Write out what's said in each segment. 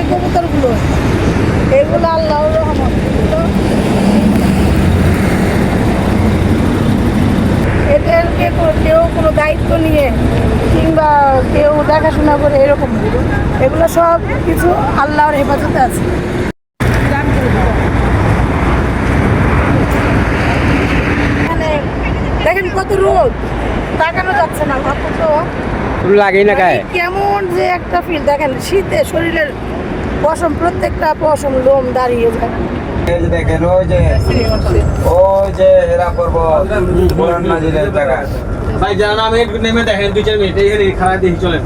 কবুতরগুলো, এগুলো আল্লাহর রহমত। এদেরকে কেউ কোনো দায়িত্ব নিয়ে কিংবা কেউ দেখাশোনা করে এরকম, এগুলো সব কিছু আল্লাহর হেফাজতে আছে। দেখেন কত রোদ, তাকানো যাচ্ছে না, অথচ লাগে না গায়ে। কেমন যে একটা ফিল দেখেন, শীতে শরীরের পশম, প্রত্যেকটা পশম লোম দাঁড়িয়ে যায়। দেখেন ওই যে এরা করবো কোরআন নাজিলের জায়গা। ভাই জানা আমি নেমে দেখেন 2-4 মিনিট এইখানে খারাপ দেখি চলেন।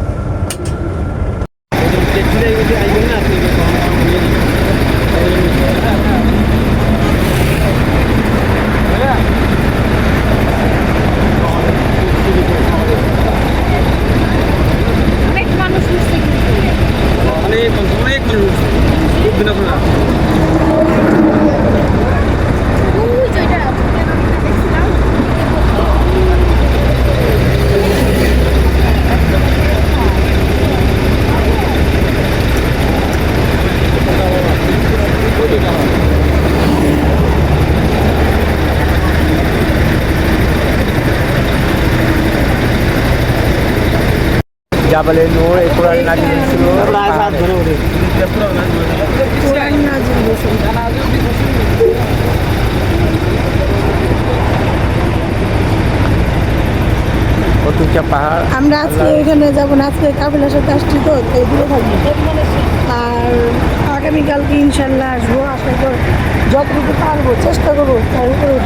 অনেক মানুষ উঠছে, অনেক মানুষ বুঝবেন আপনারা। জাবালে নূর এই কোরআন নাজিল ছিল কোরআন নাজিল হয়েছে। অতুচা পাহাড়। আমরা আজকে এখানে যাবো না, আজকে কাবিলার সাথে আসছি তো, তাই দূরে থাকবো। আর আগামীকালকে ইনশাল্লাহ আসবো, আসার পর যতটুকু পারবো চেষ্টা করবো তার উপরে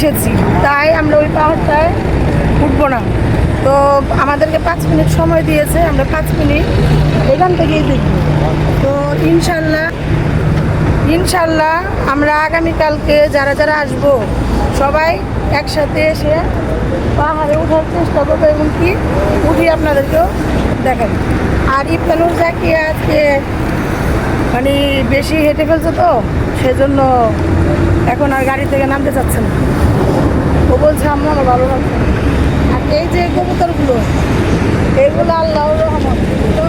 এসেছি, তাই আমরা ওই পাহাড়টায় উঠবো না। তো আমাদেরকে 5 মিনিট সময় দিয়েছে, আমরা 5 মিনিট এখান থেকেই দেখব। তো ইনশাল্লাহ আমরা আগামীকালকে যারা যারা আসবো সবাই একসাথে এসে পাহাড়ে ওঠার চেষ্টা করবো এবং কি উঠি আপনাদেরকেও দেখাবো। আর ইফতানুর জাকিয়া আজকে মানে বেশি হেঁটে ফেলছে তো, সেজন্য এখন আর গাড়ি থেকে নামতে চাচ্ছে না। ও বলছে আমার ভালো লাগছে। আর এই যে কবুতরগুলো, এগুলো আল্লাহর রহমত। তো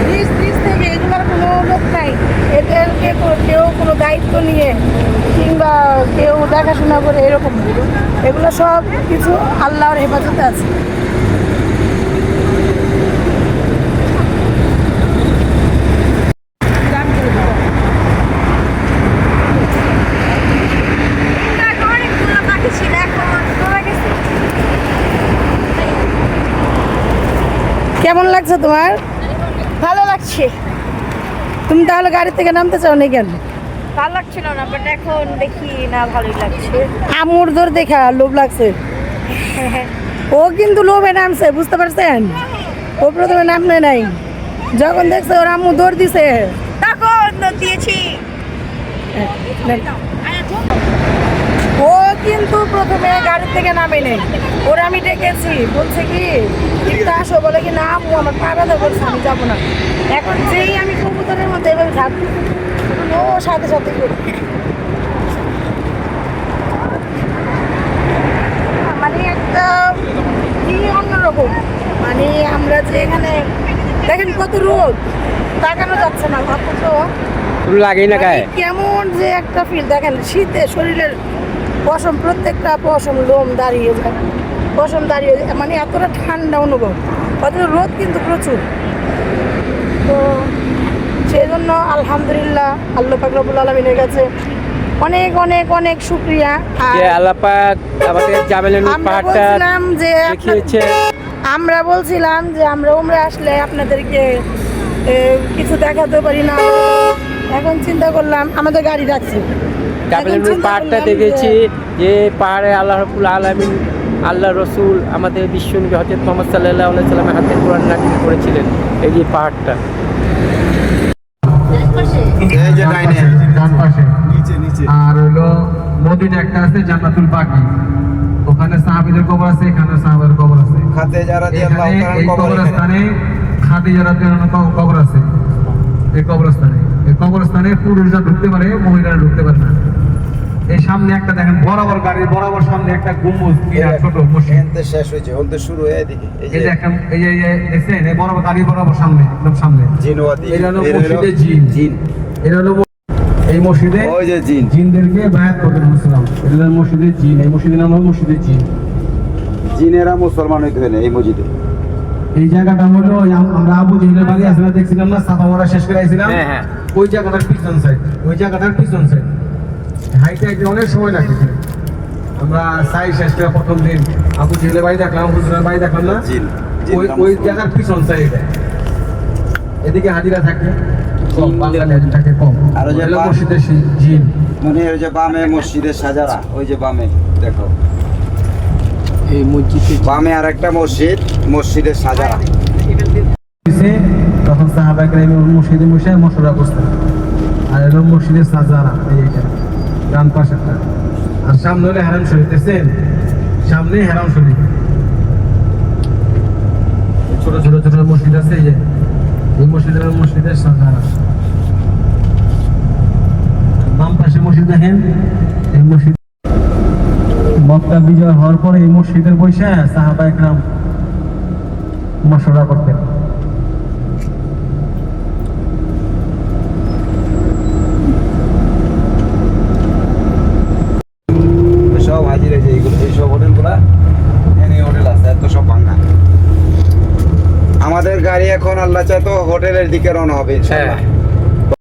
নিজ থেকে এগুলোর কোনো লোক নাই, এদেরকে কেউ কোনো দায়িত্ব নিয়ে কিংবা কেউ দেখাশোনা করে এরকম, এগুলো সব কিছু আল্লাহর হেফাজতে আছে। কেমন লাগছে তোমার? ভালো লাগছে। তুমি তাহলে গাড়ি থেকে নামতে চাও না কেন? ভালো লাগছিল না, বাট এখন দেখি না ভালোই লাগছে। আমুর দর দেখা লোভ লাগছে। ও কিন্তু লোভে নামছে, বুঝতে পারছেন? ও প্রথমে নামলে নাই, যখন দেখছে ওর আম্মু দৌড় দিছে তখন দিয়েছি। ও কিন্তু প্রথমে গাড়ি থেকে নামে নেই, ওরা আমি ডেকেছি, বলছে কি কিন্তু আসো, বলে কি না আম্মু আমার পা ব্যথা করছে আমি যাবো না। এখন যেই আমি কবুতরের মধ্যে এভাবে ঝাঁপ দিচ্ছি, ও সাথে সাথে করে মানে একটা কি অন্যরকম, মানে আমরা যে এখানে দেখেন কত রোদ, তাকানো যাচ্ছে না, অথচ লাগে না গায়ে। কেমন যে একটা ফিল দেখেন, শীতে শরীরের পশম, প্রত্যেকটা পশম লোম দাঁড়িয়ে যায়, পশম দাঁড়িয়ে যায়, মানে এতটা ঠান্ডা অনুভব, অথচ রোদ কিন্তু প্রচুর। তো সেই জন্য আলহামদুলিল্লাহ আল্লাহ পাক রব্বুল আলামিনের কাছে অনেক অনেক অনেক শুকরিয়া। আর আল্লাহ পাক আমাদের জাবালে নূর আমরা পাহাড়টা বলছিলাম যে দেখিয়েছে। আমরা উমরে আসলে আপনাদেরকে কিছু দেখাতে পারি না, এখন চিন্তা করলাম আমাদের গাড়ি রাখছি, জাবালে নূর পাহাড়টা দেখেছি, যে পাহাড়ে আল্লাহ রাব্বুল আলামিন আল্লাহ রসুল আমাদের বিশ্বনবী হযরত মুহাম্মদ সাল্লাল্লাহু আলাইহি সাল্লামের হাতে কোরআন নাযিল করেছিলেন এই যে পাহাড়টা। এই যে ডাইনে ডান পাশে নিচে আর হলো মদিনা একটা আছে জান্নাতুল বাকি, ওখানে সাহাবীদের কবর আছে, এখানে সাহাবার কবর আছে। খাতে যারা দিয়ে এখানে এই কবর কবরস্থানে খাদিজা রাদিয়াল্লাহু আনহা কবর আছে। এই কবরস্থানে পুরুষরা ঢুকতে পারে, মহিলারা ঢুকতে পারে না। এই সামনে একটা দেখেন বরাবর গাড়ির বরাবর সামনে একটা গম্বুজ বিরাট ছোট মসজিদ। এনতে শেষ হয়েছে, ওনতে শুরু হয়ে এদিকে এই এই যে যে একটা এই যে দেখছেন এই বরাবর গাড়ি বরাবর সামনে একদম সামনে জিনওয়াতি, এটা হলো এর হলো মসজিদে জিন। জিন। এটা হলো এই মসজিদে ওই যে জিন। জিনদেরকে বায়াত করতে বলেছিলাম। এটা হলো মসজিদে জিন। এই মসজিদের নাম হলো মসজিদে জিন। জিনেরা মুসলমান হইতে হয় না এই মসজিদে। এই জায়গাটা হলো আমরা আবু জেহেলের বাড়ি আসলে দেখছিলাম না, সাফা মারা শেষ করে আইছিলাম। হ্যাঁ, হ্যাঁ। ওই জায়গাটার পিছন সাইড, ওই জায়গাটার পিছন সাইড হাইটে হাইটে অনেক সময় লাগে। আমরা সাই শেষ করে প্রথম দিন আবু জেহেলের বাড়ি দেখলাম, হুজুরের বাড়ি দেখলাম না, জিন। ওই ওই জায়গার পিছন সাইডে। এদিকে হাজিরা থাকে কম, বাঙালি হাজিরা থাকে কম। আর ওই যে হলো বা- মসজিদের জিন। মানে ওই যে বামে মসজিদের সাজারা, ওই যে বামে দেখো এই মসজিদে বামে আর একটা মসজিদ, মসজিদের সাজারা। দিছে, তখন সাহাবা কেরাম মসজিদে বসে মশলা করতেন। আর এলো মসজিদের সাজারা, এইটা ডান পাশেরটা। আর সামনে হলে হারাম শরীফ, দেখছেন সামনে হারাম শরীফ। ছোট ছোট ছোট মসজিদ আছে, এই মসজিদের সাজারা। বাম পাশে মসজিদ দেখেন, এই মসজিদ মক্কা বিজয় হওয়ার পরে এই মসজিদের বসে সাহাবা একরাম মশলা করতেন। সব হাজির আছে এইগুলো, এইসব হোটেলগুলা, এখানে হোটেল আছে, এত সব ভাঙা। আমাদের গাড়ি এখন আল্লাহ চায় তো হোটেলের দিকে রওনা হবে ইনশাআল্লাহ। হ্যাঁ।